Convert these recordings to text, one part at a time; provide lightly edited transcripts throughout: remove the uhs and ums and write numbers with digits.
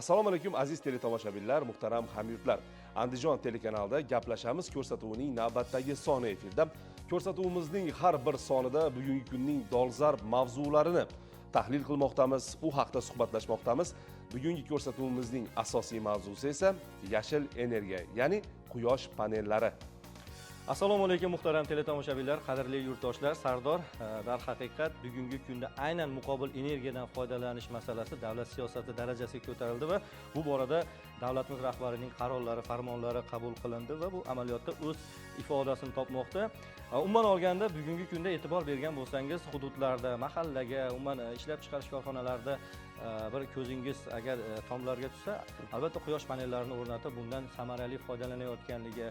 Assalomu alaykum aziz teletomoshabinlar, muhtaram hamyurtlar. Andijon telekanalida gaplashamiz ko'rsatuvining navbatdagi soni efirda. Ko'rsatuvimizning har bir sonida bugungi kunning dolzarb mavzularini tahlil qilmoqdamiz, u haqda suhbatlashmoqdamiz. Bugungi ko'rsatuvimizning asosiy mavzusi esa yashil energiya, ya'ni quyosh panellari. Assalomu alaykum muhtaram teletomoshabinlar, qadrli yurtdoshlar. Sardor, darhaqiqat bugungi kunda aynan muqobil energiyadan foydalanish masalasi davlat siyosati darajasiga ko'tarildi va bu borada davlatimiz rahbarining qarorlari, farmonlari qabul qilindi va bu amaliyotda o'z ifodasini topmoqda. Umuman olganda bugungi kunda e'tibor bergan bo'lsangiz, hududlarda, mahallaga, umuman ishlab chiqarish korxonalarida bir ko'zingiz agar tomlarga tushsa, albatta quyosh panellarini o'rnatib bundan samarali foydalanayotganligi,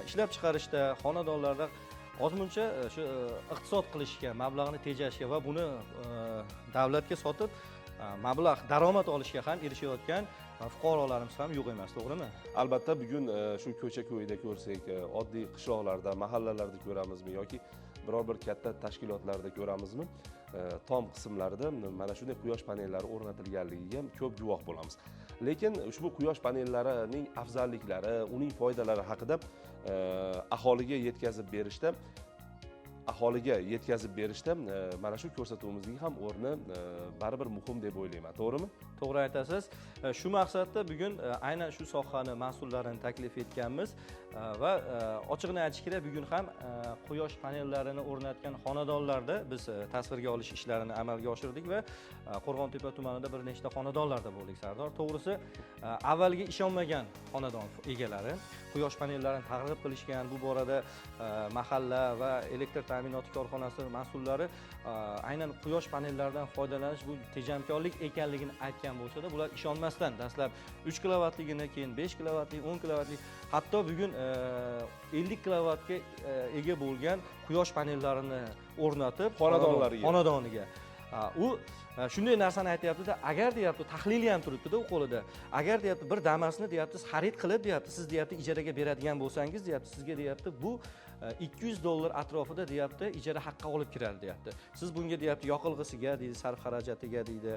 ishlab chiqarishda, xonadonlarda ozmuncha shu iqtisod qilishga, mablag'ni tejashga va buni davlatga sotib mablag' daromad olishga ham erishayotgan fuqarolarimiz ham yo'q emas, to'g'rimi? Albatta bugun shu ko'cha-ko'yda ko'rsak, oddiy qishloqlarda, mahallalarda ko'ramizmi yoki biror bir katta tashkilotlarda ko'ramizmi? Tom qismlarida mana shunday quyosh panellari o'rnatilganligiga ko'p guvoh bo'lamiz. Lekin ushbu quyosh panellarining afzalliklari, uning foydalari haqida aholiga yetkazib berishda mana shu ko'rsatuvimizning ham o'rni baribir muhim deb o'ylayman, to'g'rimi? To'g'ri aytasiz. Shu maqsadda bugun aynan shu sohani mas'ullarini taklif etganmiz va ochiqni aytish kerak, bugun ham quyosh panellarini o'rnatgan xonadonlarda biz tasvirga olish ishlarini amalga oshirdik va Qo'rg'ontepa tumanida bir nechta xonadonlarda bo'ldik, Sardor. To'g'risi, avvalgi ishonmagan xonadon egalari quyosh panellarini targ'ib qilishgan, bu borada mahalla va elektr ta'minoti korxonasi mas'ullari aynan quyosh panellaridan foydalanish bu tejamkorlik ekanligini aytgan bo'lsa-da, bular ishonmasdan dastlab 3 kilovatligini, keyin 5 kilovatlik, 10 kilovatlik, hatto bugun 50 kilovatga ega bo'lgan quyosh panellarini o'rnatib xonadoniga. U shunday narsani aytayapti-da, agar deyapti, tahlili ham turibdi-da u qo'lida. Agar deyapti, bir damasni deyapti, xarid qilib deyapti, siz deyapti ijaraga beradigan bo'lsangiz deyapti, sizga deyapti, bu $200 atrofida deyapti, ijara haqqi olib kiradi deyapti. Siz bunga deyapti, yoqilg'isiga deydi, sarf xarajatiga deydi,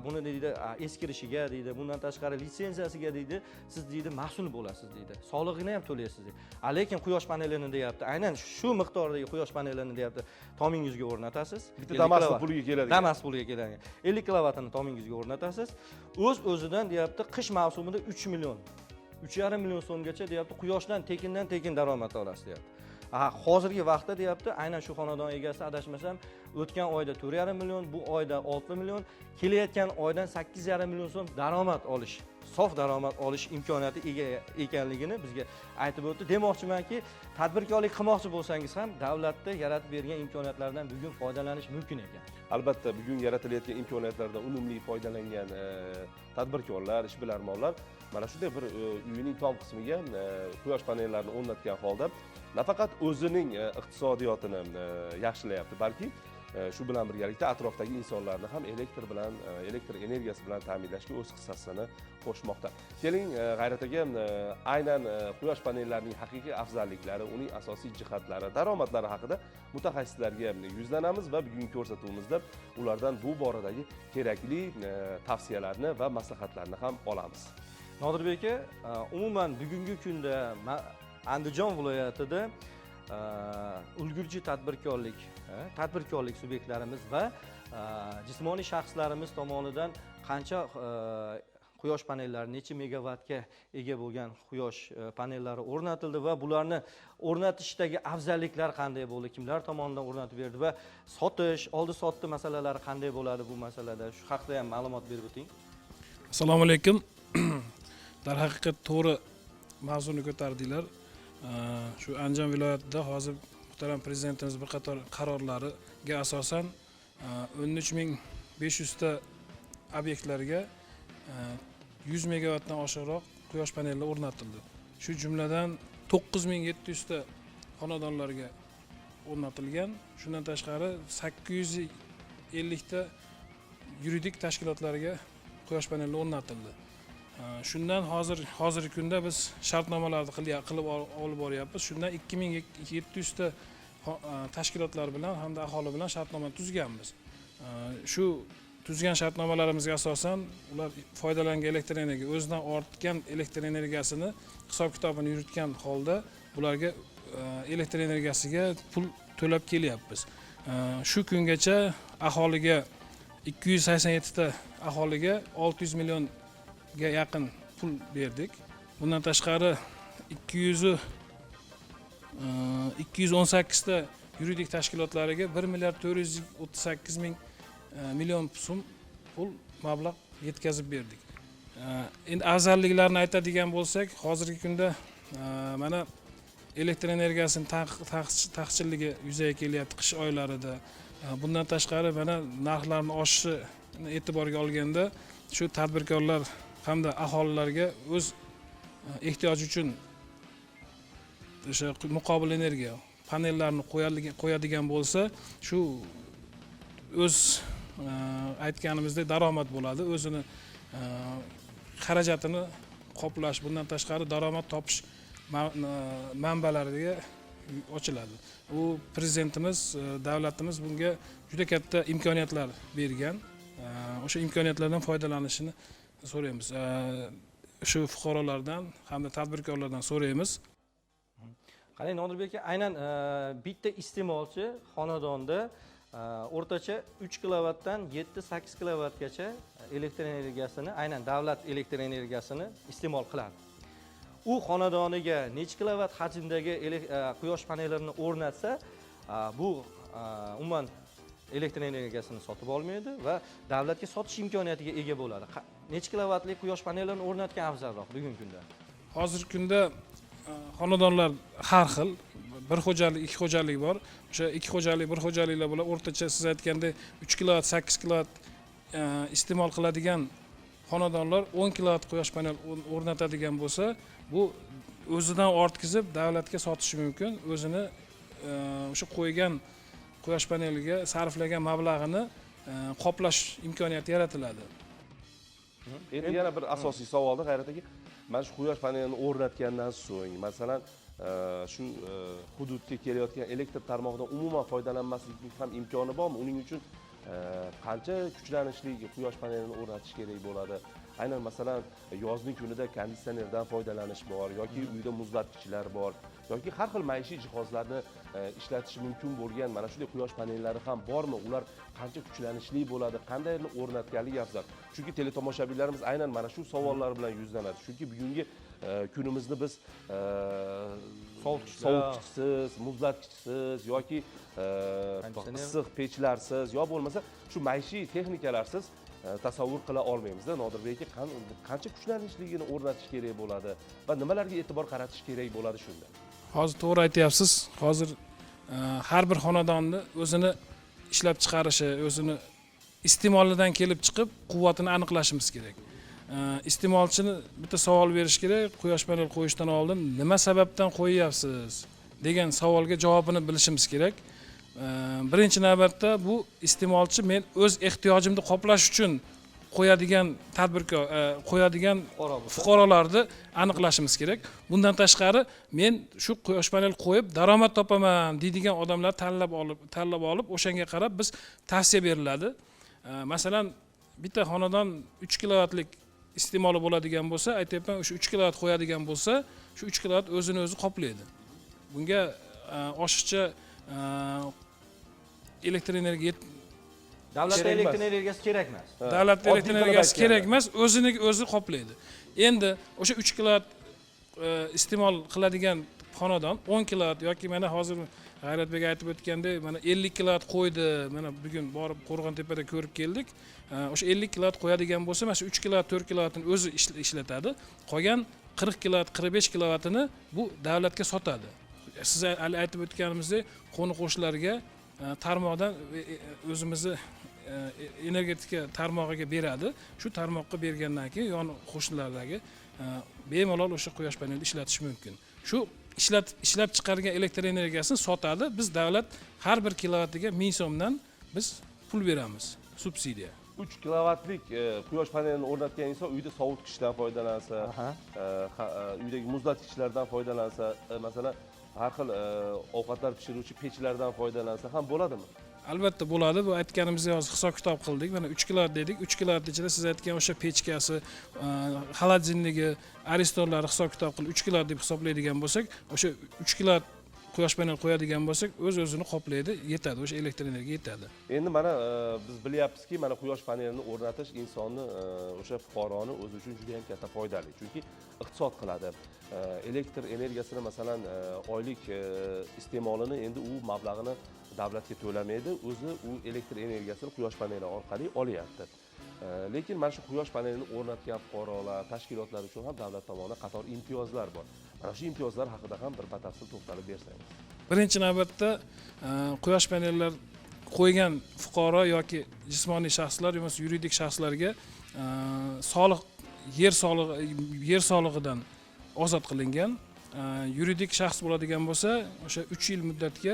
buni deydi, eskirishiga deydi, bundan tashqari litsenziyasiga deydi, siz deydi, mas'ul bo'lasiz deydi. Solig'ini ham to'laysiz deydi. Lekin quyosh panelini deyapti, aynan shu miqdordagi quyosh panelini deyapti, tomingizga o'rnatasiz. Bitta damasni puliga keladi. Damas puliga keladi. 50 kilovatini tomingizga o'rnatasiz. O'z-o'zidan deyapti, qish mavsumida 3 million, 3,5 million so'mgacha deyapti, quyoshdan tekin daromad olasiz deyapti. Hozirgi vaqtda deyapti, aynan shu xonadon egasi adashmasam, o'tgan oyda 4,5 million, bu oyda 6 million, kelayotgan oydan 8,5 million so'm daromad olish, sof daromad olish imkoniyati ega ekanligini bizga aytib o'tdi. Demoqchimanki, tadbirkorlik qilmoqchi bo'lsangiz ham davlatda yaratib bergan imkoniyatlardan bugun foydalanish mumkin ekan. Albatta, bugun yaratilayotgan imkoniyatlardan unumli foydalangan tadbirkorlar, ishbilarmonlar mana shunday bir uyining tom qismiga quyosh panellarini o'rnatgan holda nafaqat o'zining iqtisodiyotini yaxshilayapti, balki shu bilan birgalikda atrofdagi insonlarni ham elektr energiyasi bilan ta'minlashga o'z hissasini qo'shmoqda. Keling, G'ayrat aka, aynan quyosh panellarining haqiqiy afzalliklari, uning asosiy jihatlari, daromadlari haqida mutaxassislarga yuzlanamiz va bugungi ko'rsatuvimizda ulardan bu boradagi kerakli tavsiyalarni va maslahatlarni ham olamiz. Nodirbek aka, umuman bugungi kunda Andijon viloyatida ulgurji tadbirkorlik subyektlarimiz va jismoniy shaxslarimiz tomonidan qancha quyosh panellari, necha megavatga ega bo'lgan quyosh panellari o'rnatildi va bularni o'rnatishdagi afzalliklar qanday bo'ldi, kimlar tomonidan o'rnatib berdi va oldi-sotdi masalalari qanday bo'ladi bu masalada, shu haqida ham ma'lumot berib o'ting. Assalomu alaykum. Darhaqiqat to'g'ri mavzuni ko'tardinglar. Shu Andijon viloyatida hozir muhtaram prezidentimiz bir qator qarorlariga asosan 13.500 ta obyektlarga 100 megavatdan oshiqroq quyosh panellari o'rnatildi. Shu jumladan 9.700 ta xonadonlarga o'rnatilgan. Shundan tashqari 850 ta yuridik tashkilotlarga quyosh panellari o'rnatildi. Shundan hozirgi kunda biz shartnomalarni qilib olib boryapmiz. Shundan 2700 ta tashkilotlar bilan hamda aholi bilan shartnoma tuzganmiz. Shu tuzgan shartnomalarimizga asosan ular foydalangan elektr energiya o'zidan ortgan elektr energiyasini hisob kitobini yuritgan holda bularga elektr energiyasiga pul to'lab kelyapmiz. Shu kungacha aholiga 287 ta aholiga 600 millionga yaqin pul berdik. Bundan tashqari 218 ta yuridik tashkilotlariga 1 milliard 438 ming million so'm pul mablag' yetkazib berdik. Endi afzalliklarni aytadigan bo'lsak, hozirgi kunda mana elektr energiyasining taqchilligi yuzaga kelyapti qish oylarida. Bundan tashqari mana narxlarning oshishini e'tiborga olganda shu tadbirkorlar hamda aholilarga o'z ehtiyoji uchun o'sha muqobil energiya panellarni qo'yadigan bo'lsa, shu o'z aytganimizdek daromad bo'ladi, o'zini xarajatini qoplash, bundan tashqari daromad topish manbalariga ochiladi. U prezidentimiz, davlatimiz bunga juda katta imkoniyatlar bergan. O'sha imkoniyatlardan foydalanishini so'raymiz. Shu fuqarolardan hamda tadbirkorlardan so'raymiz. Qarang Nodirbek aka, aynan bitta iste'molchi xonadonda o'rtacha 3 kilovatdan 7-8 kilovatgacha elektr energiyasini, aynan davlat elektr energiyasini iste'mol qiladi. U xonadoniga necha kilovat hajmdagi quyosh panellarini o'rnatsa, bu umuman elektr energiyasini sotib olmaydi va davlatga sotish imkoniyatiga ega bo'ladi. Necha kilovatli quyosh panellarini o'rnatgan afzalroq bugungi kunda? Hozirgi kunda xonadonlar har xil, bir xo'jalik, ikki xo'jalik bor. O'sha ikki xo'jalik, bir xo'jaliklar bilan o'rtacha siz aytgandek 3 kilovat, 8 kilovat iste'mol qiladigan xonadonlar 10 kilovat quyosh panel o'rnatadigan bo'lsa, bu o'zidan ortkizib davlatga sotishi mumkin. O'zini o'sha qo'ygan quyosh paneliga sarflagan mablag'ini qoplash imkoniyati yaratiladi. Endi yana bir asosiy savolda G'ayrat aka, mana shu quyosh panelini o'rnatgandan so'ng, masalan, shu hududga kelayotgan elektr tarmog'idan umuman foydalanmaslikning ham imkoni bormi? Uning uchun qancha kuchlanishli quyosh panelini o'rnatish kerak bo'ladi? Aynan masalan, yozning kunida konditsionerdan foydalanish bor yoki uyda muzlatgichlar bor yoki har xil maishiy jihozlarni ishlatish mumkin bo'lgan mana shunday quyosh panellari ham bormi? Ular qancha kuchlanishli bo'ladi? Qandayni o'rnatganlik afzal? Chunki teletomoshabinlarimiz aynan mana shu savollar bilan yuzlanadi. Chunki bugungi kunimizni biz sovuqchisiz, muzlatgichsiz yoki issiq pechlarsiz yo bo'lmasa shu maishiy texnikalarsiz tasavvur qila olmaymiz-da. Nodirbek aka, qancha kuchlanishligini o'rnatish kerak bo'ladi va nimalarga e'tibor qaratish kerak bo'ladi shunda? Hozir to'g'ri aytyapsiz. Hozir har bir xonadonni o'zini ishlab chiqarishi, o'zini iste'molidan kelib chiqib quvvatini aniqlashimiz kerak. Iste'molchini bitta savol berish kerak, quyosh panel qo'yishdan oldin nima sababdan qo'yyapsiz degan savolga javobini bilishimiz kerak. Birinchi navbatda bu iste'molchi men o'z ehtiyojimni qoplash uchun qo'yadigan tadbirkor, qo'yadigan fuqarolarni aniqlashimiz kerak. Bundan tashqari men shu quyosh panel qo'yib daromad topaman deydigan odamlar tanlab olib o'shanga qarab biz tavsiya beriladi. Masalan, bitta xonadon 3 kilovatlik iste'moli bo'ladigan bo'lsa, aytayapman, o'sha 3 kilovat qo'yadigan bo'lsa, shu 3 kilovat o'zini o'zi qoplaydi. Bunga oshiqcha elektr energiya davlat elektr energiyasi kerak emas. Davlat elektr energiyasi kerak emas, o'zini o'zi qoplaydi. Endi o'sha 3 kilovat iste'mol qiladigan xonadon 10 kilovat yoki mana hozir G'ayratbek aytib o'tgandek, mana 50 kilovat qo'ydi. Mana bugun borib Qo'rg'ontepada ko'rib keldik. O'sha 50 kilovat qo'yadigan bo'lsa, mana shu 3 kilovat, 4 kilovatini o'zi ishlatadi. Qolgan 40 kilovat, 45 kilovatini bu davlatga sotadi. Siz aytib o'tganimizdek, qo'ni-qo'shnilarga tarmoqdan o'zimizni energetika tarmog'iga beradi. Shu tarmoqqa bergandan keyin yon qo'shnilardagi bemalol o'sha quyosh panelini ishlatish mumkin. Shu ishlab chiqargan elektr energiyasini sotadi. Biz davlat har bir kilovatiga 1000 so'mdan biz pul beramiz, subsidiya. 3 kilovatlik quyosh panelini o'rnatgan inson uyda sovutgichdan foydalansa, uydagi muzlatgichlardan foydalansa, masalan, har xil ovqatlar pishiruvchi pechlardan foydalansa ham bo'ladimi? Albatta bo'ladi. Bu aytganimizni hozir hisob-kitob qildik. Mana 3 kilovatt dedik. 3 kilovatt ichida siz aytgan o'sha pechkasi, xolodilnigi, aristonlari hisob-kitob qilib 3 kilovatt deb hisoblaydigan bo'lsak, o'sha 3 kilovatt quyosh panel qo'yadigan bo'lsak, o'z-o'zini qoplaydi, yetadi, o'sha elektr energiya yetadi. Endi mana biz bilyapmizki, mana quyosh panelini o'rnatish insonni, o'sha fuqaroni o'zi uchun juda ham katta foydali. Chunki iqtisod qiladi. Elektr energiyasini masalan oylik iste'molini endi u mablag'ini davlatga to'lamaydi, o'zi u elektr energiyasini quyosh paneli orqali olyapti. Lekin mana shu quyosh panelini o'rnatgan fuqarolar, tashkilotlar uchun ham davlat tomonidan qator imtiyozlar bor. Mana shu imtiyozlar haqida ham bir batafsil to'xtalib bersangiz. Birinchi navbatda quyosh panellar qo'ygan fuqaro yoki jismoniy shaxslar yoki yuridik shaxslarga soliq yer solig'idan ozod qilingan. Yuridik shaxs bo'ladigan bo'lsa, o'sha 3 yil muddatga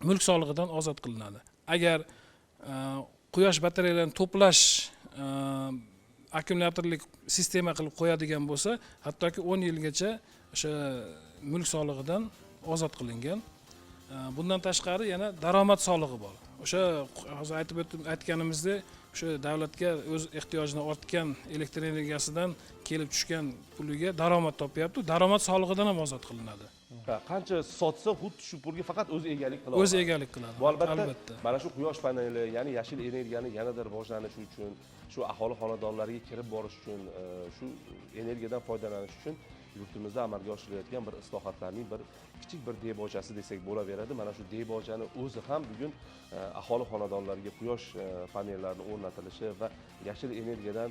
mulk solig'idan ozod qilinadi. Agar quyosh batareyalarini to'plash akkumulyatorlik sistema qilib qo'yadigan bo'lsa, hattoki 10 yilgacha o'sha mulk solig'idan ozod qilingan. Bundan tashqari yana daromad solig'i bor. O'sha hozir aytganimizdek, o'sha davlatga o'z ehtiyojini ortgan elektr energiyasidan kelib tushgan puliga daromad topyapti. Daromad solig'idan ham ozod qilinadi. Qancha sotsa, xuddi shu pulga faqat o'zi egalik qiladi. O'zi egalik qiladi. Bu albatta mana shu quyosh paneli, ya'ni yashil energiyani yanada rivojlanishi uchun, shu aholi xonadonlariga kirib borish uchun, shu energiyadan foydalanish uchun yurtimizda amalga oshirilayotgan bir islohotlarning bir kichik bir debochasi desak bo'laveradi. Mana shu debochani o'zi ham bugun aholi xonadonlariga quyosh panellarini o'rnatilishi va yashil energiyadan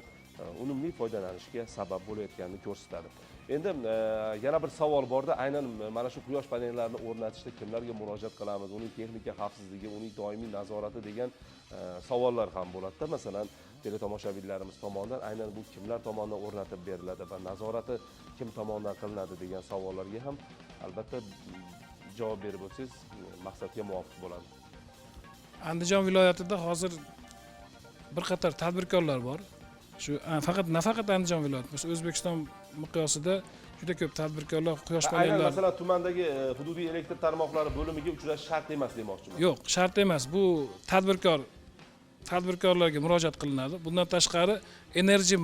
unumli foydalanishga sabab bo'layotganini ko'rsatadi. Endi yana bir savol borda, aynan mana shu quyosh panellarini o'rnatishda kimlarga murojaat qilamiz, uning texnika xavfsizligi, uning doimiy nazorati degan savollar ham bo'ladi. Masalan, teletomoshabinlarimiz tomonidan aynan bu kimlar tomonidan o'rnatib beriladi va nazorati kim tomonidan qilinadi degan savollarga ham albatta javob berib o'tsangiz maqsadga muvofiq bo'ladi. Andijon viloyatida hozir bir qator tadbirkorlar bor. Shu nafaqat Andijon viloyati, O'zbekiston miqyosida juda ko'p tadbirkorlar quyosh panellari. Masalan, tumandagi hududiy elektr tarmoqlari bo'limiga uchrash shart emas demoqchiman. Yo'q, shart emas. Bu tadbirkorlarga murojaat qilinadi. Bundan tashqari Energy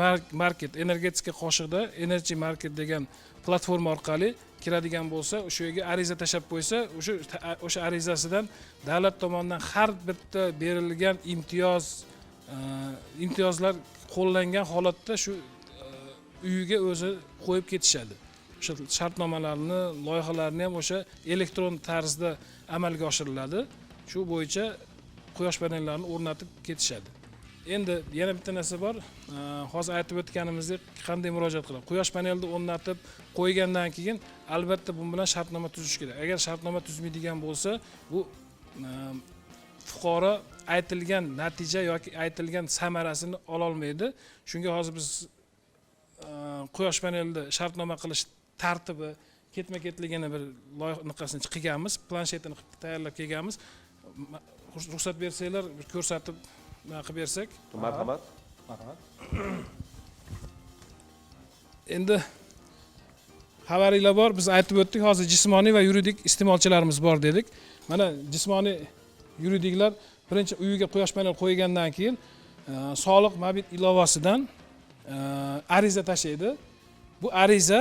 Market, energetika qoshiqda Energy Market degan platforma orqali kiradigan bo'lsa, o'sha yerga ariza tashab qo'ysa, o'sha arizasidan davlat tomonidan har bitta berilgan imtiyozlar qo'llangan holatda shu uyiga o'zi qo'yib ketishadi. O'sha shartnomalarni, loyihalarni ham o'sha elektron tarzda amalga oshiriladi. Shu bo'yicha quyosh panellarini o'rnatib ketishadi. Endi yana bitta narsa bor. Hozir aytib o'tganimizdek, qanday murojaat qiladi? Quyosh panelni o'rnatib qo'ygandan keyin albatta bu bilan shartnoma tuzish kerak. Agar shartnoma tuzmaydigan bo'lsa, bu fuqaro aytilgan natija yoki aytilgan samarasini ola olmaydi. Shunga hozir biz quyosh panelida shartnoma qilish tartibi, ketma-ketligini bir loyihasini qilganmiz, planshetini tayyorlab kelganmiz. Ruxsat bersanglar, bir ko'rsatib qilib bersak. Marhamat. Endi xabaringlar bor, biz aytib o'tdik, hozir jismoniy va yuridik iste'molchilarimiz bor dedik. Mana jismoniy yuridiklar birinchi uyiga quyosh panel qo'ygandan keyin soliq mobil ilovasidan ariza tashlaydi. Bu ariza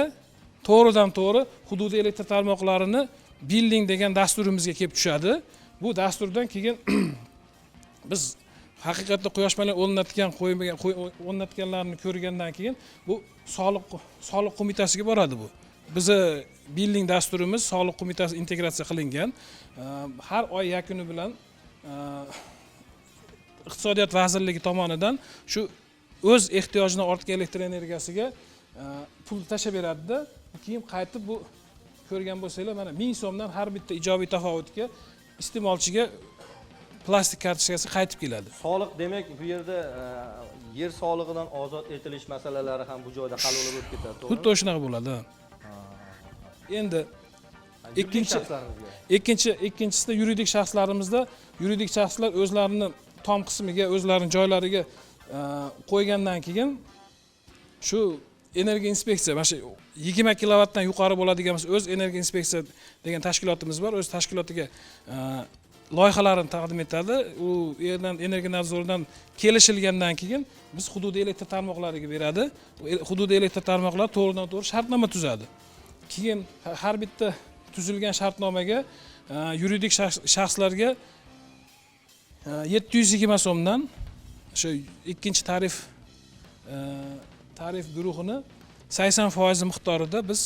to'g'ridan-to'g'ri hududiy elektr tarmoqlarini billing degan dasturimizga kelib tushadi. Bu dasturdan keyin biz haqiqatda quyosh panel o'rnatganlarni ko'rgandan keyin bu soliq qo'mitasiga boradi bu. Bizi billing dasturimiz soliq qo'mitasi integratsiya qilingan. Har oy yakuni bilan iqtisodiyot vazirligi tomonidan shu o'z ehtiyojidan ortgan elektr energiyasiga pul tashab beradi-da, keyin qaytib bu ko'rgan bo'lsanglar, mana 1000 so'mdan har bitta ijobiy tafovutga iste'molchiga plastik kartochkasi qaytib keladi. Soliq demak, bu yerda yer solig'idan ozod etilish masalalari ham bu joyda hal bo'lib ketadi, to'g'rimi? Xuddi shunaqa bo'ladi. Endi ikkinchisida yuridik shaxslarimizda yuridik shaxslar o'zlarini tom qismiga, o'zlarining joylariga qo'ygandan keyin shu energiya inspeksiya, mana shu 20 kilovatdan yuqori bo'ladigan o'z energiya inspeksiya degan tashkilotimiz bor. O'z tashkilotiga loyihalarini taqdim etadi. U yerdan energiya nazoridan kelishilgandan keyin biz hududiy elektr tarmoqlariga beradi. Hududiy elektr tarmoqlar to'g'ridan-to'g'ri shartnoma tuzadi. Keyin har bitta tuzilgan shartnomaga yuridik shaxslarga 720 so'mdan o'sha ikkinchi tarif guruhini 80% miqdorida biz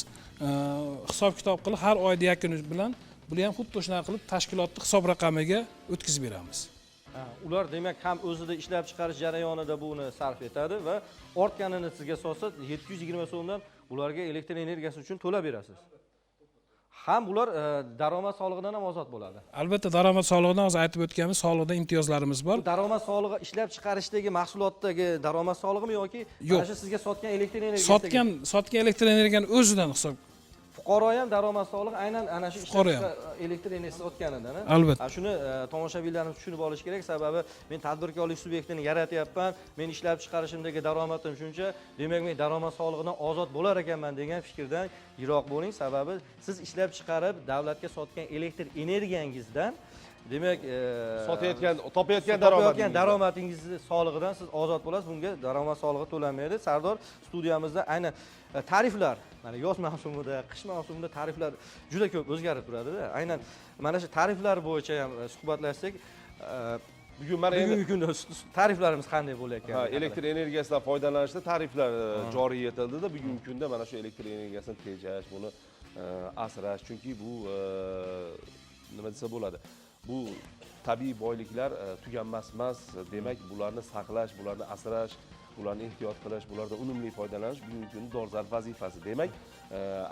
hisob-kitob qilib har oyda yakuni bilan buni ham xuddi o'shunaqa qilib tashkilotning hisob raqamiga o'tkazib beramiz. Ular demak ham o'zida ishlab chiqarish jarayonida buni sarf etadi va ortganini sizga solsa 720 so'mdan ularga elektr energiyasi uchun to'lab berasiz. Ham ular daromad solig'idan ham ozod bo'ladi. Albatta daromad solig'idan hozir aytib o'tganimiz solig'idan imtiyozlarimiz bor. Daromad solig'i ishlab chiqarishdagi mahsulotdagi daromad solig'imi yoki mana shu sizga sotgan elektr energiyasi? Sotgan elektr energiyani o'zidan hisob. Fuqaro ham daromad solig'i aynan ana shu Fuqaro ham. elektr energiyasi sotganidan. Albatta. Shuni tomoshabinlarimiz tushunib olish kerak, sababi men tadbirkorlik subyektini yaratyapman, men ishlab chiqarishimdagi daromadim shuncha, demak men daromad solig'idan ozod bo'lar ekanman degan fikrdan yiroq bo'ling, sababi siz ishlab chiqarib davlatga sotgan elektr energiyangizdan demak topayotgan daromadingizni solig'idan siz ozod bo'lasiz. Bunga daromad solig'i to'lanmaydi. Sardor studiyamizda aynan tariflar, mana yoz mavsumida, qish mavsumida tariflar juda ko'p o'zgarib turadi-da. Aynan mana shu tariflar bo'yicha ham suhbatlashsak, bugungi kunda tariflarimiz qanday bo'layotgan? Elektr energiyasidan foydalanishda tariflar joriy etildi-da, bugungi kunda mana shu elektr energiyasini tejash, buni asrash, chunki bu nima desa bo'ladi? Bu tabiiy boyliklar tuganmas emas, demak bularni saqlash, bularni asrash, bularni ehtiyot qilish, bulardan unumli foydalanish bugungi kunda dolzarb vazifasi. Demak,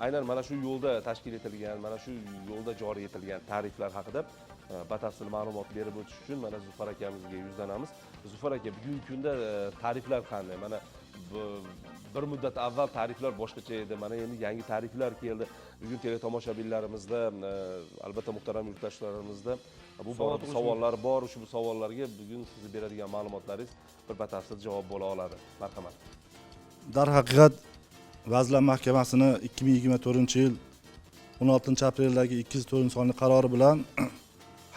aynan mana shu yo'lda tashkil etilgan, mana shu yo'lda joriy etilgan tariflar haqida batafsil ma'lumot berib o'tish uchun mana Zufar akamizga yuzlanamiz. Zufar aka, bugungi kunda tariflar qanday? Mana bir muddat avval tariflar boshqacha edi. Mana endi yangi tariflar keldi. Bugun teletomoshabinlarimizda, albatta muhtaram yurtdoshlarimizda bu savollar bor. Ushbu savollarga bugun siz beradigan ma'lumotlaringiz bir batafsil javob bo'la oladi. Marhamat. Darhaqiqat Vazirlar Mahkamasining 2024-yil 16-apreldagi 204 sonli qarori bilan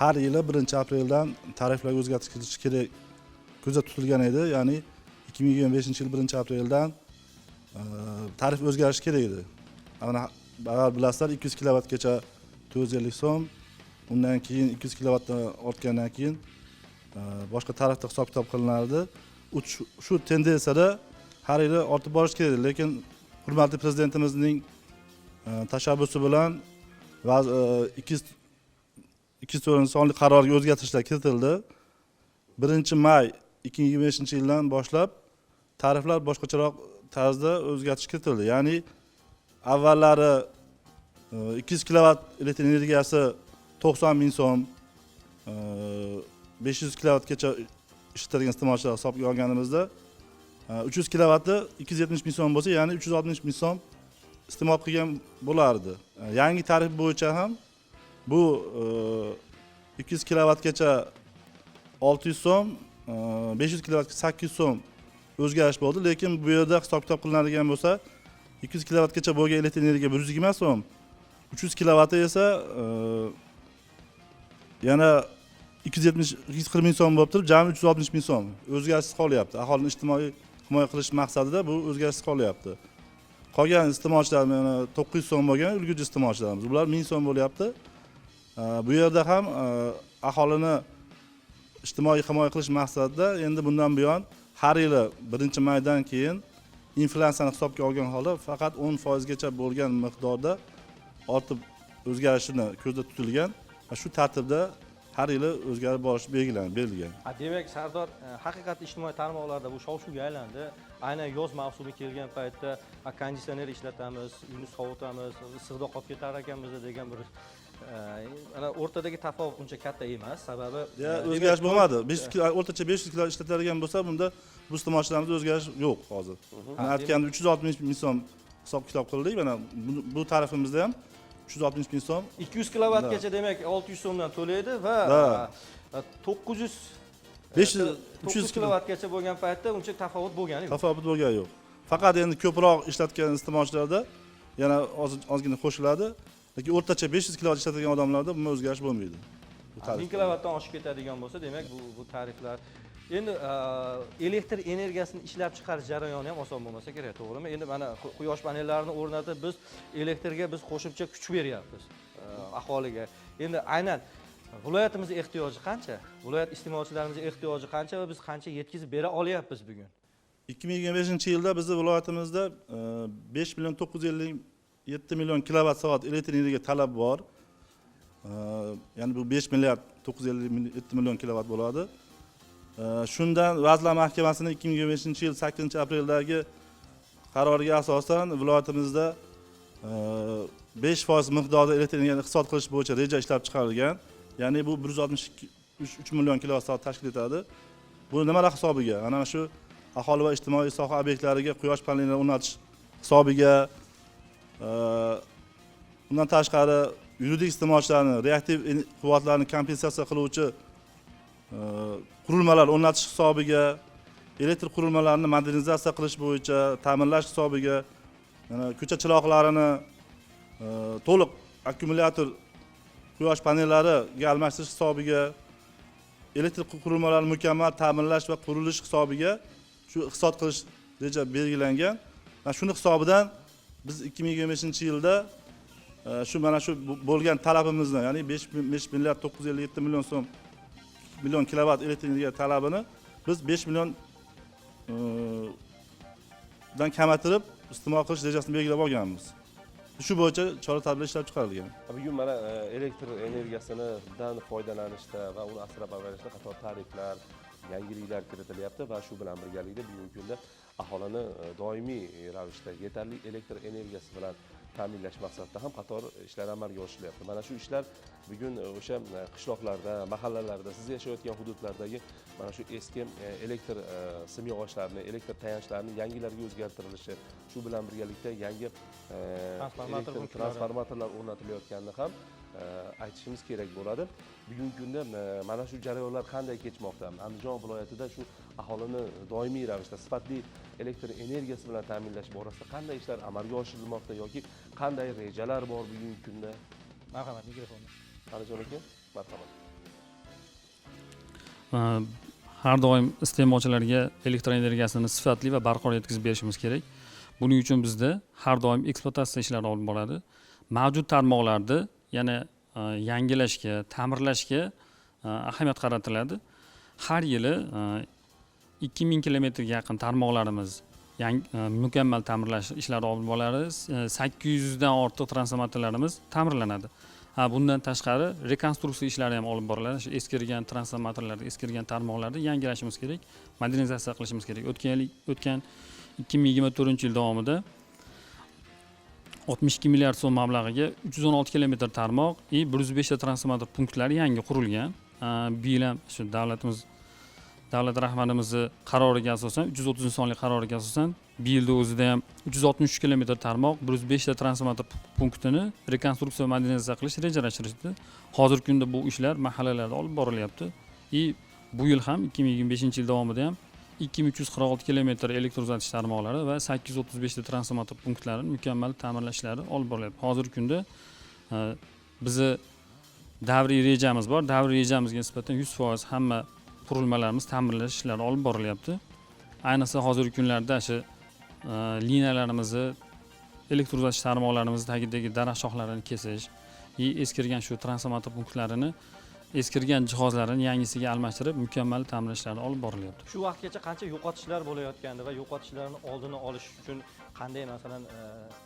har yili 1-apreldan tariflarga o'zgartirish kiritish kerak ko'zda tutilgan edi. Ya'ni 2025-yil 1-apreldan tarif o'zgarishi kerak edi. Mana avval bilasizlar 200 kilovatgacha 450 so'm, undan keyin 200 kilovatdan ortgandan keyin boshqa tarifda hisob-kitob qilinardi. Shu tendensiyada har yili ortib borish kerak edi, lekin hurmatli prezidentimizning tashabbusi bilan 204 sonli qarorga o'zgartirishlar kiritildi. 1-may 2025-yildan boshlab tariflar boshqacharoq tarzda o'zgartirish kiritildi. Ya'ni avvallari 200 kilovat elektr energiyasi 90 ming so'm, 500 kilovatgacha ishlatilgan iste'molchilar hisobga olganimizda 300 kilovati 270 ming so'm bo'lsa, ya'ni 360 ming so'm iste'mol qilgan bo'lardi. Yangi tarif bo'yicha ham bu 200 kilovatgacha 600 so'm, 500 kilovatga 800 so'm o'zgarish bo'ldi, lekin bu yerda hisob-kitob qilinadigan bo'lsa 200 kilovatgacha bo'lgan elektr energiya 120 so'm, 300 kilovati esa yana 240 ming so'm bo'lib turib, jami 360 ming so'm o'zgarishsiz qolyapti. Aholini ijtimoiy himoya qilish maqsadida bu o'zgarishsiz qolyapti. Qolgan iste'molchilar mana 900 so'm bo'lgan ulgurji iste'molchilarimiz, ular 1000 so'm bo'lyapti. Bu yerda ham aholini ijtimoiy himoya qilish maqsadida endi bundan buyon har yili 1-maydan keyin inflyatsiyani hisobga olgan holda faqat 10% gacha bo'lgan miqdorda ortib o'zgarishini ko'zda tutilgan va shu tartibda har yili o'zgarib borishi belgilangan. Demak, Sardor, haqiqatda ijtimoiy tarmoqlarda bu shov-shuvga aylandi. Aynan yoz mavsumi kelgan paytda konditsioner ishlatamiz, uyni sovutamiz, issiqda qolib ketar ekanmiz degan bir ana o'rtadagi tafovut uncha katta emas, sababi o'zgarish bo'lmadi. 500 kilo o'rtacha 500 kilo ishlatiladigan bo'lsa, bunda bu iste'molchilarimizda o'zgarish yo'q hozir. Mana aytganda 360 ming so'm hisob-kitob qildik. Mana bu tarifimizda ham 360 ming so'm. 200 kilovatgacha demak 600 so'mdan to'laydi va 900 300 kilovatgacha bo'lgan paytda uncha tafovut bo'lgani yo'q. Tafovut bo'lgani yo'q. Faqat endi ko'proq ishlatgan iste'molchilarda yana ozgina qo'shiladi. Lekin o'rtacha 500 kilovat ishlatadigan odamlarda bunga o'zgarish bo'lmaydi. tarif. 1000 kilovatdan oshib ketadigan bo'lsa, demak bu tariflar. Endi elektr energiyasini ishlab chiqarish jarayoni ham oson bo'lmasa kerak, to'g'rimi? Endi mana quyosh panellarini o'rnatib biz elektrga qo'shimcha kuch beryapmiz aholiga. Endi aynan viloyatimizga ehtiyoji qancha? Viloyat iste'molchilarimizga ehtiyoji qancha va biz qancha yetkazib bera olyapmiz bugun? 2025-yilda bizni viloyatimizda 5.957 million kilovat soat elektr energiya talab bor. Ya'ni bu 5 milliard 957 million kilovat bo'ladi. Shundan Vazirlar Mahkamasining 2025-yil 8-apreldagi qaroriga asosan viloyatimizda 5% miqdorda elektr energiyani iqtisod qilish bo'yicha reja ishlab chiqarilgan. Ya'ni bu 163 million kilovat soat tashkil etadi. Bu nimalar hisobiga? Ana shu aholi va ijtimoiy soha obyektlariga quyosh panellari o'rnatish hisobiga, undan tashqari yuridik iste'molchilarni reaktiv quvvatlarni kompensatsiya qiluvchi qurilmalar o'rnatish hisobiga, elektr qurilmalarini modernizatsiya qilish bo'yicha ta'minlash hisobiga, ko'cha chiroqlarini to'liq akkumulyator quyosh panellariga almashtirish hisobiga, elektr qurilmalarini mukammal ta'minlash va qurilish hisobiga shu iqtisod qilish reja belgilangan. Va shuni hisobidan biz 2025-yilda shu mana shu bo'lgan talabimizni, ya'ni 5 milliard 957 million kilovat elektr energiya talabini biz 5 million dan kamaytirib iste'mol qilish rejasini belgilab olganmiz. Shu bo'yicha chora-tadbirlar ishlab chiqarilgan. Bugun mana elektr energiyasidan foydalanishda va uni asrab-avaylashda qator tariflar, yangiliklar kiritilyapti va shu bilan birgalikda bugungi kunda aholini doimiy ravishda yetarli elektr energiyasi bilan ta'minlash maqsadida ham qator ishlar amalga oshirilyapti. Mana shu ishlar bugun o'sha qishloqlarda, mahallalarda, siz yashayotgan hududlardagi mana shu eski elektr simyog'ochlarini, elektr tayanchlarini yangilarga o'zgartirilishi, shu bilan birgalikda yangi transformatorlar o'rnatilayotganini ham aytishimiz kerak bo'ladi. Bugungi kunda mana shu jarayonlar qanday kechmoqda? Andijon viloyatida shu aholini doimiy ravishda sifatli elektr energiyasi bilan ta'minlash borasida qanday ishlar amalga oshirilmoqda yoki qanday rejalar bor bugungi kunda? Marhamat, mikrofonni. Alijon aka, marhamat. Har doim iste'molchilarga elektr energiyasini sifatli va barqaror yetkazib berishimiz kerak. Buning uchun bizda har doim ekspluatatsiya ishlari olib boradi. Mavjud tarmoqlarni yana yangilashga, ta'mirlashga ahamiyat qaratiladi. Har yili 2000 kilometrga yaqin tarmoqlarimiz mukammal ta'mirlash ishlari olib boriladi. 800 dan ortiq transformatorlarimiz ta'mirlanadi. Bundan tashqari rekonstruksiya ishlari ham olib boriladi. Shu eskirgan transformatorlarni, eskirgan tarmoqlarni yangilashimiz kerak, modernizatsiya qilishimiz kerak. O'tgan 2024-yil davomida 62 milliard so'm mablag'iga 316 kilometr tarmoq va 105 ta transformator punktlari yangi qurilgan. Bu yil ham shu davlat rahbarimizni qaroriga asosan, 330-sonli qaroriga asosan, bu yilda o'zida ham 363 kilometr tarmoq, 105 ta transformator punktini rekonstruksiya va modernizatsiya qilish rejalashtirildi. Hozirgi kunda bu ishlar mahallalarda olib borilyapti. Bu yil ham 2025-yil davomida ham 2346 kilometr elektr uzatish tarmoqlari va 835 ta transformator punktlarini mukammal ta'mirlash ishlari olib borilyapti. Hozirgi kunda bizni davriy rejamiz bor. Davriy rejamizga nisbatan 100% hamma qurilmalarimiz ta'mirlash ishlari olib borilyapti. Ayniqsa hozirgi kunlarda shu liniyalarimizni, elektr uzatish tarmoqlarimizni tagidagi daraxt shoxlarini kesish, eskirgan shu transformator punktlarini, eskirgan jihozlarni yangisiga almashtirib mukammal ta'mirlashlar olib borilyapti. Shu vaqtgacha qancha yo'qotishlar bo'layotgandi va yo'qotishlarni oldini olish uchun qanday masalan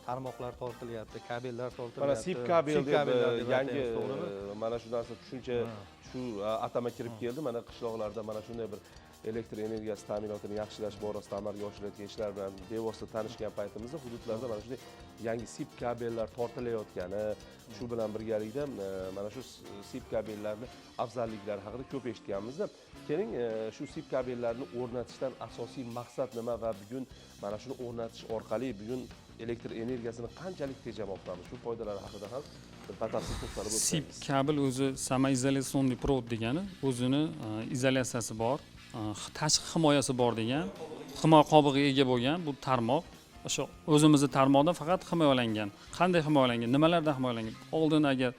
tarmoqlar tortilyapti, kabellar tortilyapti. Mana sip kabel deb yangi mana shu narsa tushuncha shu atama kirib keldi. Mana qishloqlarda mana shunday bir elektr energiyasi ta'minotini yaxshilash borasida amalga oshirilayotgan ishlar bilan bevosita tanishgan paytimizda hududlarda mana shunday yangi sip kabellar tortilayotgani, shu bilan birgalikda mana shu sip kabellarni afzalliklari haqida ko'p eshitganmiz-da. Keling, shu sip kabellarni o'rnatishdan asosiy maqsad nima va bugun mana shuni o'rnatish orqali bugun elektr energiyasini qanchalik tejamoqdamiz? Shu foydalari haqida ham batafsil to'xtalib o'tamiz. Sip kabel o'zi samoizolyatsionni provod degani, o'zini izolyatsiyasi bor, tashqi himoyasi bor degan, himoya qobig'iga ega bo'lgan bu tarmoq. O'sha o'zimizning tarmoqdan faqat himoyalangan. Qanday himoyalangan? Nimalardan himoyalangan? Oldin agar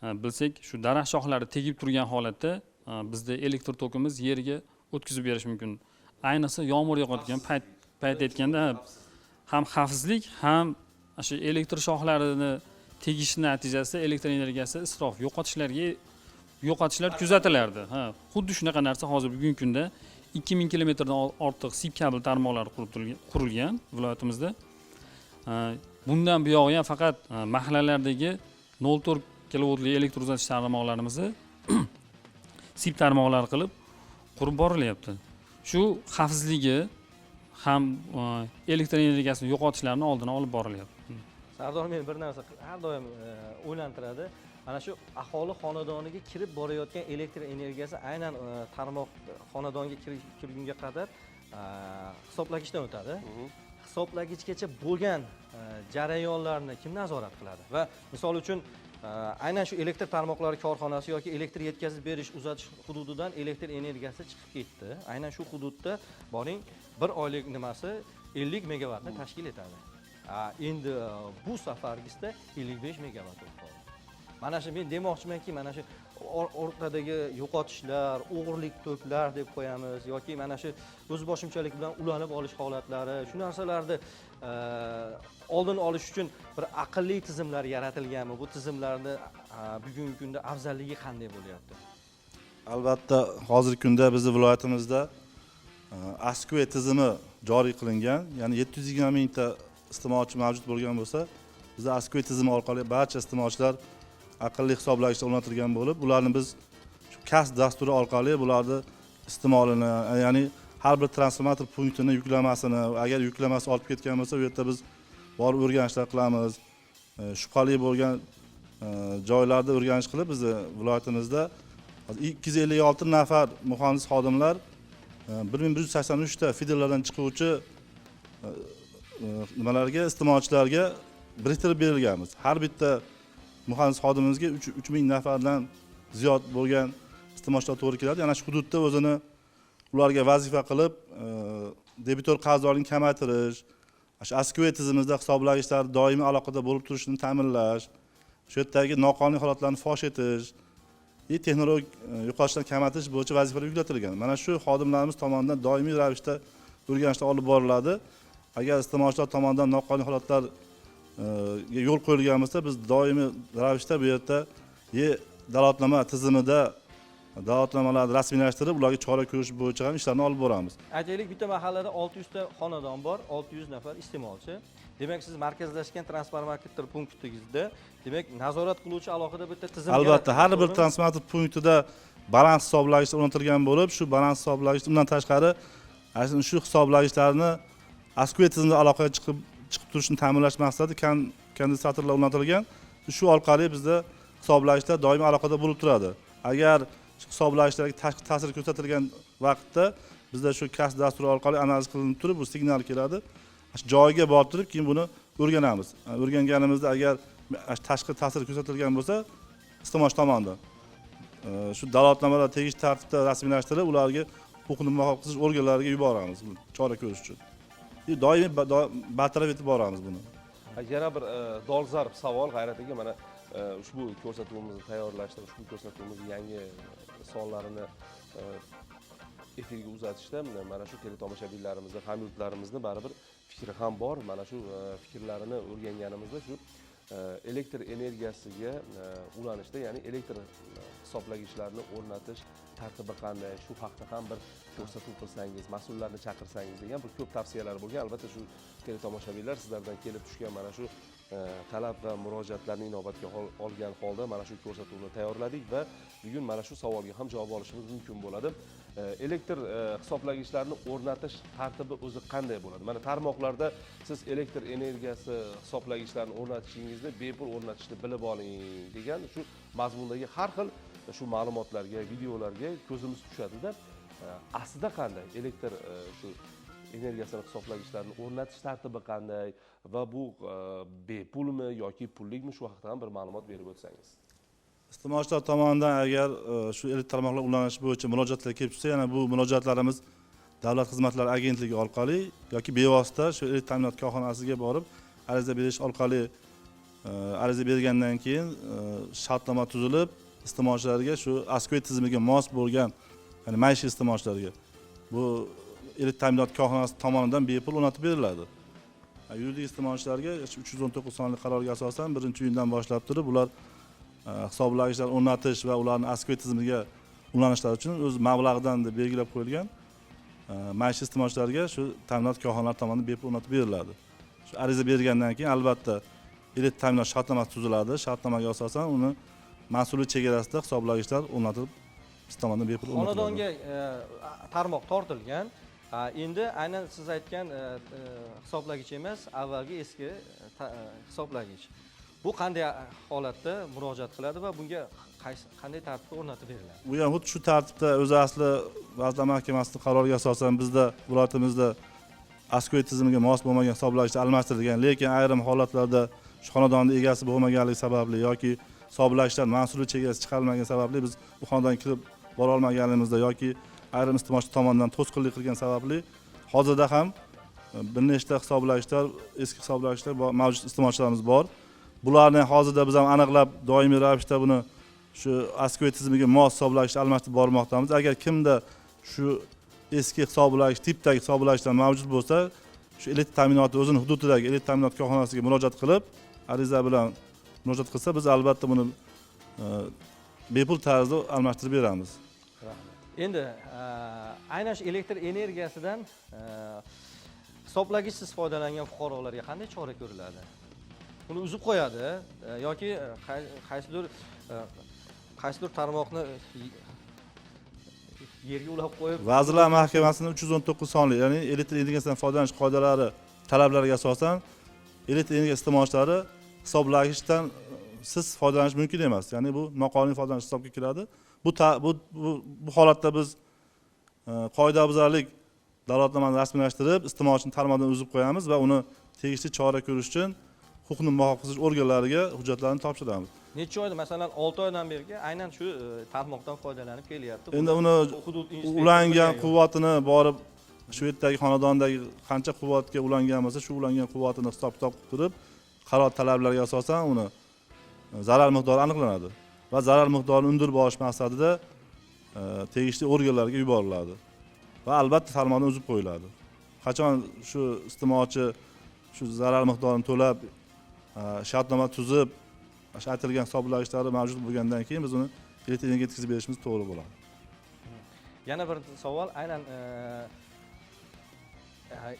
bilsak, shu daraxt shoxlari tegib turgan holatda bizda elektr tokimiz yerga o'tkazib berish mumkin. Ayniqsa yomg'ir yog'adigan payt aytganda ham xavfsizlik, ham shu elektr shoxlarini tegish natijasida elektr energiyasi isrof, yo'qotishlar kuzatilardi. Xuddi shunaqa narsa hozir bugungi kunda 2000 kilometrdan ortiq sip kabel tarmoqlari qurilgan viloyatimizda. Bundan buyog'i ham faqat mahallalardagi 0.4 kilovoltli elektr uzatish tarmoqlarimizni sip tarmoqlari qilib qurib borilyapti. Shu xavfsizligi ham elektr energiyasini yo'qotishlarni oldini olib borilyapti. Sardor, men bir narsa har doim o'ylantiradi. Mana shu aholi xonadoniga kirib borayotgan elektr energiyasi aynan tarmoq xonadonga kirgunga qadar hisoblagichdan o'tadi. Hisoblagichgacha bo'lgan jarayonlarni kim nazorat qiladi? Va misol uchun aynan shu elektr tarmoqlari korxonasi yoki elektr yetkazib berish, uzatish hududidan elektr energiyasi chiqib ketdi. Aynan shu hududda boring bir oylik nimasi 50 megavatni tashkil etadi. Endi bu safargisda 55 megavat bo'lib qoldi. Mana shu men demoqchimanki, mana shu o'rtadagi yo'qotishlar, o'g'irlik to'klar deb qo'yamiz yoki mana shu o'zboshimchalik bilan ulanib olish holatlari, shu narsalarni oldini olish uchun bir aqlli tizimlar yaratilganmi? Bu tizimlarni bugungi kunda afzalligi qanday bo'lyapti? Albatta, hozirgi kunda bizning viloyatimizda ASQE tizimi joriy qilingan, ya'ni 720 mingta iste'molchi mavjud bo'lgan bo'lsa, bizda ASQE tizimi orqali barcha iste'molchilar aqlli hisoblagichlar o'rnatilgan bo'lib, ularni biz shu KAS dasturi orqali bularni iste'molini, ya'ni har bir transformator punktini yuklamasini, agar yuklamasi olib ketgan bo'lsa, u yerda biz borib o'rganishlar qilamiz. Shubhali bo'lgan joylarda o'rganish qilib, bizni viloyatimizda 256 nafar muhandis xodimlar 1183 ta fidellardan chiquvchi nimalarga, iste'molchilarga biriktirib berilganmiz. Har bitta muhandis xodimimizga 3000 nafardan ziyod bo'lgan iste'molchilar to'g'ri keladi. Yana shu hududda o'zini ularga vazifa qilib, debitor qarzdorlikni kamaytirish, shu ASQE tizimimizda hisoblagichlar doimiy aloqada bo'lib turishini ta'minlash, shu yerdagi noqonuniy holatlarni fosh etish, texnologik yo'qotishlarni kamaytirish bo'yicha vazifalar yuklatilgan. Mana shu xodimlarimiz tomonidan doimiy ravishda o'rganishlar olib boriladi. Agar iste'molchilar tomonidan noqonuniy holatlar yo'l qo'yilgan bo'lsa, biz doimiy ravishda bu yerda dalolatnoma tizimida dalolatnomalarni rasmiylashtirib, ularga chora ko'rish bo'yicha ham ishlarni olib boramiz. Aytaylik, bitta mahallada 600 ta xonadon bor, 600 nafar iste'molchi. Demak, siz markazlashgan transformator punktingizda, demak, nazorat qiluvchi alohida bitta tizim. Albatta, har bir transformator punktida balans hisoblagichlar o'rnatilgan bo'lib, shu balans hisoblagichi undan tashqari shu hisoblagichlarni ASQE tizimida aloqaga chiqib turishini ta'minlash maqsadida kondensatorlar o'rnatilgan. Shu orqali bizda hisoblagichlar doimiy aloqada bo'lib turadi. Agar hisoblagichlarga tashqi ta'sir ko'rsatilgan vaqtda bizda shu KAS dasturi orqali analiz qilinib turib, bu signal keladi. Joyiga borib turib, keyin buni o'rganamiz. O'rganganimizda agar tashqi ta'sir ko'rsatilgan bo'lsa, iste'molchi tomonidan shu dalolatnomalar tegishli tartibda rasmiylashtirib, ularga huquqni muhofaza qilish organlariga yuboramiz, chora ko'rish uchun. Doimiy bartaraf etib boramiz buni. Yana bir dolzarb savol G'ayrat aka, mana ushbu ko'rsatuvimizni tayyorlashda, ushbu ko'rsatuvimizning yangi sonlarini efirga uzatishda mana shu teletomoshabinlarimizni, hamyurtlarimizni baribir fikri ham bor. Mana shu fikrlarini o'rganganimizda shu elektr energiyasiga ulanishda, ya'ni elektr hisoblagichlarni o'rnatish tartibi qanday, shu haqida ham bir ko'rsatuv qilsangiz, mas'ullarni chaqirsangiz degan bir ko'p tavsiyalar bo'lgan. Albatta shu teletomoshabinlar sizlardan kelib tushgan mana shu talab va murojaatlarni inobatga olgan holda mana shu ko'rsatuvni tayyorladik va bugun mana shu savolga ham javob olishimiz mumkin bo'ladi. Elektr hisoblagichlarni o'rnatish tartibi o'zi qanday bo'ladi? Mana tarmoqlarda siz elektr energiyasi hisoblagichlarni o'rnatishingizni bepul o'rnatishni bilib oling degan shu mazmundagi har xil shu ma'lumotlarga, videolarga ko'zimiz tushadi-da. Aslida qanday elektr shu energiyasini hisoblagichlarni o'rnatish tartibi qanday va bu bepulmi yoki pullikmi, shu haqida ham bir ma'lumot berib o'tsangiz. Iste'molchilar tomonidan agar shu elektr tarmoqlar ulanishi bo'yicha murojaatlar kelib tushsa, yana bu murojaatlarimiz Davlat xizmatlari agentligi orqali yoki bevosita shu elektr ta'minot korxonasiga borib ariza berish orqali ariza bergandan keyin shartnoma tuzilib iste'molchilarga shu ASKOY tizimiga mos bo'lgan, ya'ni maishiy iste'molchilarga bu elektr ta'minot korxonasi tomonidan bepul o'rnatib beriladi. Yuridik iste'molchilarga 319 sonli qarorga asosan 1-iyundan boshlab turib ular hisoblagichlar o'rnatish va ularni ASKOY tizimiga ulanishlari uchun o'z mablag'idan deb belgilab qo'yilgan maishiy iste'molchilarga shu ta'minot korxonalari tomonidan bepul o'rnatib beriladi. Shu ariza bergandan keyin albatta elektr ta'minot shartnomasi tuziladi. Shartnomaga asosan uni mas'uliyat chegarasida hisoblagichlar o'rnatilib biz tomonidan bepul o'rnatiladi. Xonadonga tarmoq tortilgan. Endi aynan siz aytgan hisoblagich emas, avvalgi eski hisoblagich. Bu qanday holatda murojaat qiladi va bunga qanday tartibda o'rnatib beriladi? Bu ham xuddi shu tartibda o'zi asli Vazirlar Mahkamasining qaroriga asosan bizda viloyatimizda ASKOY tizimiga mos bo'lmagan hisoblagichlar almashtirilgan, lekin ayrim holatlarda shu xonadonning egasi bo'lmaganligi sababli yoki hisoblagichlar mas'uliyat chegarasi chiqarilmagan sababli biz bu xonadonga kirib bora olmaganligimizda yoki ayrim iste'molchi tomonidan to'sqinlik qilgan sababli hozirda ham bir nechta hisoblagichlar, eski hisoblagichlar mavjud iste'molchilarimiz bor. Bularni hozirda biz ham aniqlab doimiy ravishda buni shu ASKOY tizimiga mos hisoblagich almashtirib bormoqdamiz. Agar kimda shu eski hisoblagich tipdagi hisoblagichlar mavjud bo'lsa, shu elektr ta'minoti o'zining hududidagi elektr ta'minot korxonasiga murojaat qilib, ariza bilan murojaat qilsa, biz albatta buni bepul tarzda almashtirib beramiz. Endi aynan shu elektr energiyasidan hisoblagichsiz foydalangan fuqarolarga qanday chora ko'riladi? Uni uzib qo'yadi yoki qaysidir tarmoqni yerga ulab qo'yib. Vazirlar Mahkamasining 319 sonli, ya'ni elektr energiyasidan foydalanish qoidalari talablariga asosan elektr energiya iste'molchilari hisoblagichdan siz foydalanish mumkin emas. Ya'ni bu noqonuniy foydalanish hisobga kiradi. Bu holatda biz qoidabuzarlik dalolatnomani rasmiylashtirib, iste'molchini tarmoqdan uzib qo'yamiz va uni tegishli chora ko'rish uchun huquqni muhofaza qilish organlariga hujjatlarni topshiramiz. Necha oyda, masalan 6 oydan beri aynan shu tarmoqdan foydalanib kelyapti. Endi uni ulangan quvvatini borib shu yerdagi xonadondagi qancha quvvatga ulangan bo'lsa, shu ulangan quvvatini hisob-kitob qilib turib, qaror talablariga asosan uni zarar miqdori aniqlanadi va zarar miqdorini undirib olish maqsadida tegishli organlarga yuboriladi va albatta tarmoqdan uzib qo'yiladi. Qachon shu iste'molchi shu zarar miqdorini to'lab shartnoma tuzib, aytilgan hisoblagichlari mavjud bo'lgandan keyin biz uni elektr energiyaga yetkazib berishimiz to'g'ri bo'ladi. Yana bir savol, aynan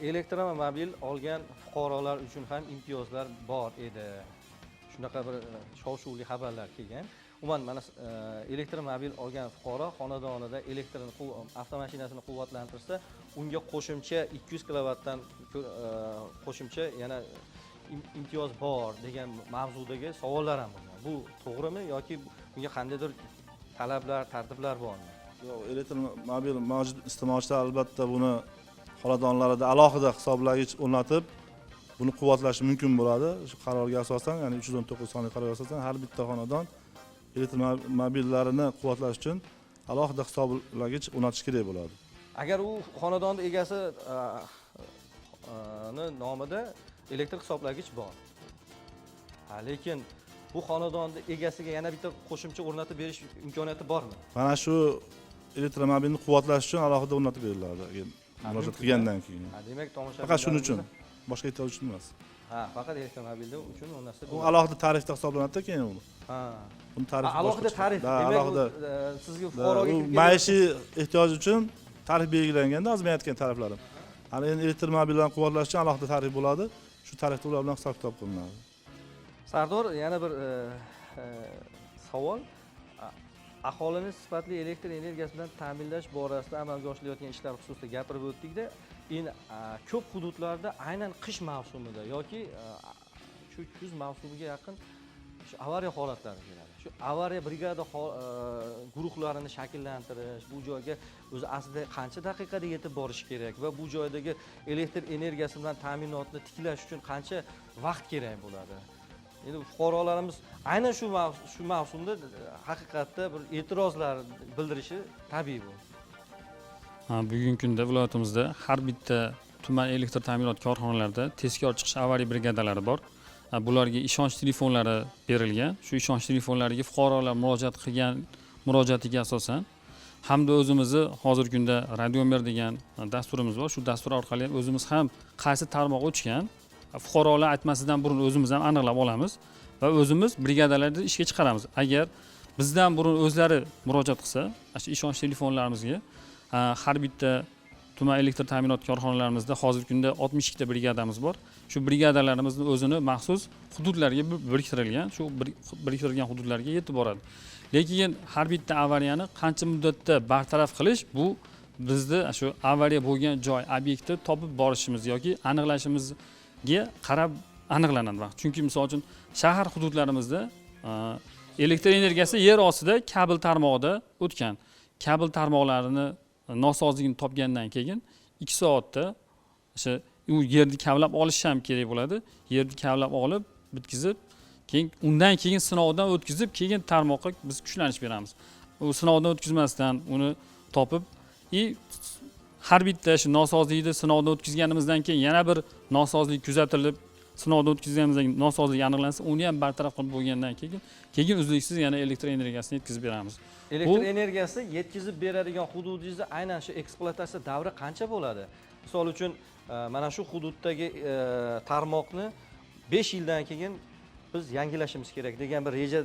elektromobil olgan fuqarolar uchun ham imtiyozlar bor edi. Shunaqa bir shov-shuvli xabarlar kelgan. Umuman mana elektromobil olgan fuqaro xonadonida avtomashinasini quvvatlantirsa, unga qo'shimcha 200 kilovatdan qo'shimcha yana imtiyoz bor degan mavzudagi savollar ham bo'lgan. Bu to'g'rimi yoki bunga qandaydir talablar, tartiblar bormi? Yo'q, elektromobil mavjud iste'molchilar albatta buni xonadonlarida alohida hisoblagich o'rnatib, buni quvvatlashi mumkin bo'ladi. Shu qarorga asosan, ya'ni 319 sonli qarorga asosan har bitta xonadon elektromobillarini quvvatlash uchun alohida hisoblagich o'rnatish kerak bo'ladi. Agar u xonadonning egasi nomida elektr hisoblagich bor. Lekin bu xonadonning egasiga yana bitta qo'shimcha o'rnatib berish imkoniyati bormi? Mana shu elektromobilni quvvatlash uchun alohida o'rnatib beriladi. Murojaat qilgandan keyin. Demak, tomoshabinlar faqat shuning uchun, boshqa ehtiyoj uchun emas. Faqat elektromobilda uchun u narsa. U alohida tarifda hisoblanadi keyin u. Buni tarifi alohida tarif. Demak, sizga fuqaroga maishiy ehtiyoj uchun tarif belgilanganda hozir men aytgan tariflarim. Hali endi elektromobillarni quvvatlash uchun alohida tarif bo'ladi. Shu tarifda ular bilan hisob-kitob qilinadi. Sardor, yana bir savol. Aholini sifatli elektr energiyasi bilan ta'minlash borasida amalga oshirilayotgan ishlar xususida gapirib o'tdik-da, endi ko'p hududlarda aynan qish mavsumida yoki shu kuz mavsumiga yaqin shu avariya holatlari keladi. Shu avariya brigada guruhlarini shakllantirish, bu joyga o'zi aslida qancha daqiqada yetib borish kerak va bu joydagi elektr energiyasi bilan ta'minotni tiklash uchun qancha vaqt kerak bo'ladi? Endi fuqarolarimiz aynan shu mavsumda haqiqatda bir e'tirozlar bildirishi tabiiy bu. Bugungi kunda viloyatimizda har bitta tuman elektr ta'minot korxonalarida tezkor chiqish avariya brigadalari bor. bularga ishonch telefonlari berilgan. Shu ishonch telefonlariga fuqarolar murojaatiga asosan hamda o'zimizni hozirgi kunda Radiomer degan dasturimiz bor. Shu dastur orqali o'zimiz ham qaysi tarmoq o'tgan fuqarolar aytmasidan burun o'zimiz ham aniqlab olamiz va o'zimiz brigadalarda ishga chiqaramiz. Agar bizdan burun o'zlari murojaat qilsa, shu ishonch telefonlarimizga har bitta tuman elektr ta'minot korxonalarimizda hozirgi kunda 62 ta brigadamiz bor. Shu brigadalarimizni o'zini maxsus hududlarga biriktirilgan, shu biriktirilgan hududlarga yetib boradi. Lekin har bitta avariyani qancha muddatda bartaraf qilish bu bizni shu avariya bo'lgan joy, obyektni topib borishimiz yoki aniqlashimizga qarab aniqlanadi vaqt. Chunki misol uchun shahar hududlarimizda elektr energiyasi yer ostida kabel tarmog'ida o'tgan. Kabel tarmoqlarini nosozligini topgandan keyin 2 soatda o'sha u yerni kavlab olish ham kerak bo'ladi. Yerni kavlab olib, bitkizib, keyin undan keyin sinovdan o'tkazib, keyin tarmoqqa biz kuchlanish beramiz. U sinovdan o'tkazmasdan uni topib, har bitta shu nosozlikni sinovdan o'tkazganimizdan keyin yana bir nosozlik kuzatilib, sinovdan o'tkazganimizdan keyin nosozlik aniqlansa, uni ham bartaraf qilib bo'lgandan keyin uzluksiz yana elektr energiyasini yetkazib beramiz. Elektr energiyasi yetkazib beradigan hududingizda aynan shu ekspluatatsiya davri qancha bo'ladi? Misol uchun mana shu hududdagi tarmoqni 5 yildan keyin biz yangilashimiz kerak degan bir reja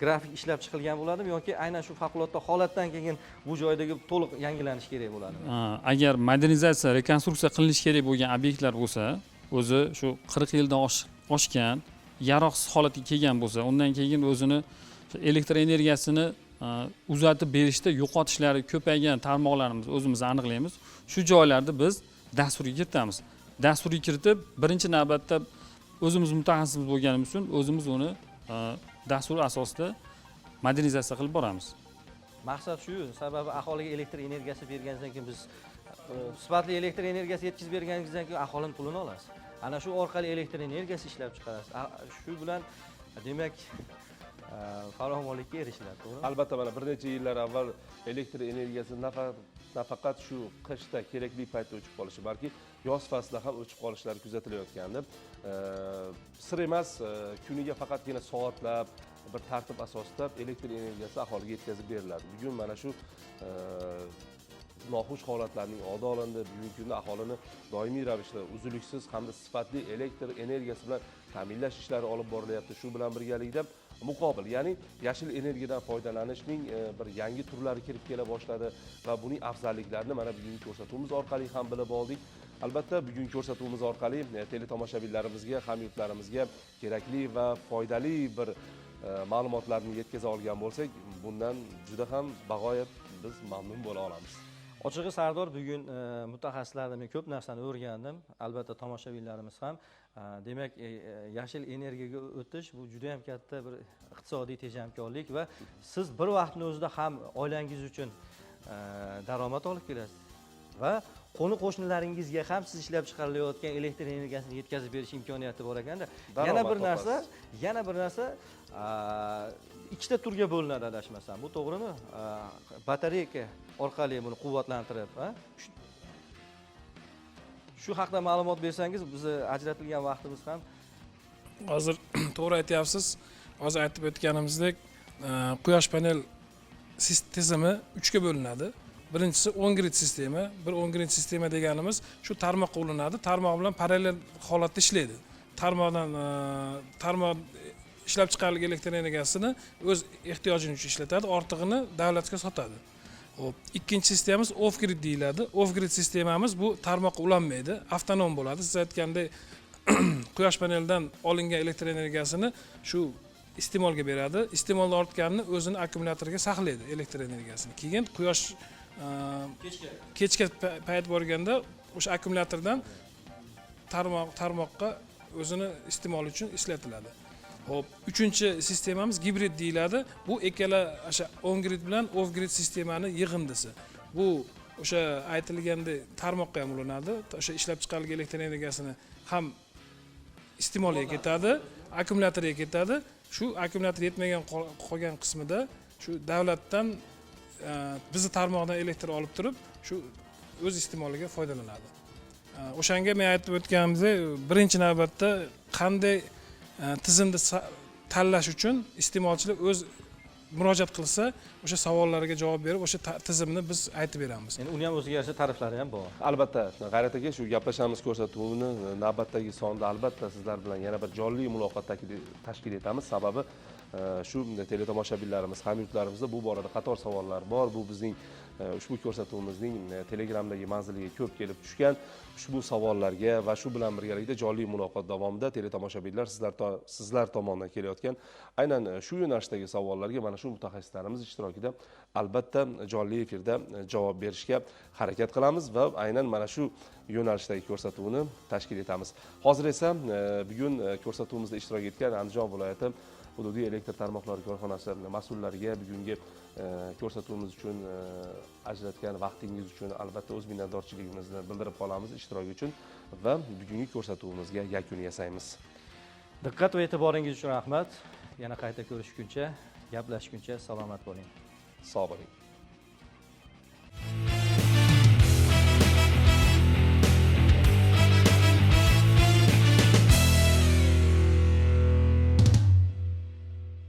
grafik ishlab chiqilgan bo'ladimi yoki aynan shu favqulodda holatdan keyin bu joydagi to'liq yangilanish kerak bo'ladimi? Agar modernizatsiya, rekonstruksiya qilinishi kerak bo'lgan obyektlar bo'lsa, o'zi shu 40 yildan oshgan, yaroqsiz holatga kelgan bo'lsa, undan keyin o'zini elektr energiyasini uzatib berishda yo'qotishlari ko'paygan tarmoqlarimizni o'zimiz aniqlaymiz. Shu joylarda biz dasturga kiritamiz. Dasturga kiritib, birinchi navbatda o'zimiz mutaxassisimiz bo'lganimiz uchun o'zimiz uni dastur asosida modernizatsiya qilib boramiz. Maqsad shu, sababi aholiga elektr energiyasi bergandan keyin biz sifatli elektr energiyasi yetkazib berganingizdan keyin aholining pulini olasiz. Ana shu orqali elektr energiyasi ishlab chiqarasiz. Shu bilan demak farovonlikka erishiladi, to'g'rimi? Albatta, mana bir necha yillar avval elektr energiyasi nafaqat shu qishda kerakli paytda o'chib qolishi, balki yoz faslida ham o'chib qolishlari kuzatilayotgandi. Sir emas, kuniga faqatgina soatlab bir tartib asosida elektr energiyasi aholiga yetkazib beriladi. Bugun mana shu noxush holatlarning oldi olindi. Bugungi kunda aholini doimiy ravishda uzluksiz hamda sifatli elektr energiyasi bilan ta'minlash ishlari olib borilyapti. Shu bilan birgalikda muqobil, ya'ni yashil energiyadan foydalanishning bir yangi turlari kirib kela boshladi va buning afzalliklarini mana bugungi ko'rsatuvimiz orqali ham bilib oldik. Albatta, bugungi ko'rsatuvimiz orqali teletomoshabinlarimizga, hamyurtlarimizga kerakli va foydali bir ma'lumotlarni yetkaza olgan bo'lsak, bundan juda ham bag'oyat biz mamnun bo'la olamiz. Ochig'i Sardor, bugun mutaxassislardan men ko'p narsani o'rgandim. Albatta tomoshabinlarimiz ham. Demak, yashil energiyaga o'tish bu juda ham katta bir iqtisodiy tejamkorlik va siz bir vaqtning o'zida ham oilangiz uchun daromad olib kelasiz va qo'ni-qo'shnilaringizga ham siz ishlab chiqarilayotgan elektr energiyasini yetkazib berish imkoniyati bor ekanda. Yana bir narsa ikkita turga bo'linadi adashmasam. Bu to'g'rimi? Batareyka orqali buni quvvatlantirib, shu haqda ma'lumot bersangiz, bizni ajratilgan vaqtimiz ham. Hozir to'g'ri aytyapsiz. Hozir aytib o'tganimizdek, quyosh panel tizimi 3 ga bo'linadi. Birinchisi on-grid sistema. Bir on-grid sistema deganimiz shu tarmoqqa ulanadi. Tarmoq bilan parallel holatda ishlaydi. Tarmoq ishlab chiqarilgan elektr energiyasini o'z ehtiyojini uchun ishlatadi, ortig'ini davlatga sotadi. Xo'p, ikkinchi sistemamiz off-grid deyiladi. Off-grid sistemamiz bu tarmoqqa ulanmaydi, avtonom bo'ladi. Siz aytgandek, quyosh panelidan olingan elektr energiyasini shu iste'molga beradi. Iste'molda ortganini o'zini akkumulyatorga saqlaydi elektr energiyasini. Keyin quyosh kechga payt borganda o'sha akkumulyatordan tarmoqqa o'zini iste'moli uchun ishlatiladi. Hop, uchinchi sistemamiz gibrid deyiladi. Bu ikkala o'sha on-grid bilan off-grid sistemani yig'indisi. Bu o'sha aytilgandek tarmoqqa ham ulanadi. O'sha ishlab chiqarilgan elektr energiyasini ham iste'molga ketadi, akkumulyatorga ketadi. Shu akkumulyator yetmagan qolgan qismida shu davlatdan bizni tarmoqdan elektr olib turib, shu o'z iste'moliga foydalanadi. O'shanga men aytib o'tganimdek, birinchi navbatda qanday tizimni tanlash uchun iste'molchilar o'z murojaat qilsa o'sha savollarga javob berib o'sha tizimni biz aytib beramiz. Endi uni ham o'ziga yarasha tariflari ham bor. Albatta, G'ayrat aka, shu gaplashamiz ko'rsatuvini navbatdagi sonda albatta sizlar bilan yana bir jonli muloqot tashkil etamiz. Sababi shu teletomoshabinlarimiz, hamyurtlarimizda bu borada qator savollar bor. Bu bizning ushbu ko'rsatuvimizning Telegramdagi manziliga ko'p kelib tushgan. Ushbu savollarga va shu bilan birgalikda jonli muloqot davomida teletomoshabinlar sizlar tomonidan kelayotgan aynan shu yo'nalishdagi savollarga mana shu mutaxassislarimiz ishtirokida albatta jonli efirda javob berishga harakat qilamiz va aynan mana shu yo'nalishdagi ko'rsatuvni tashkil etamiz. Hozir esa bugun ko'rsatuvimizda ishtirok etgan Andijon viloyati hududiy elektr tarmoqlari korxonasi mas'ullariga bugungi ko'rsatuvimiz uchun ajratgan vaqtingiz uchun albatta o'z minnatdorchiligimizni bildirib qolamiz ishtiroki uchun va bugungi ko'rsatuvimizga yakun yasaymiz. Diqqat va e'tiboringiz uchun rahmat. Yana qayta ko'rishguncha, gaplashguncha salomat bo'ling. Sog' bo'ling.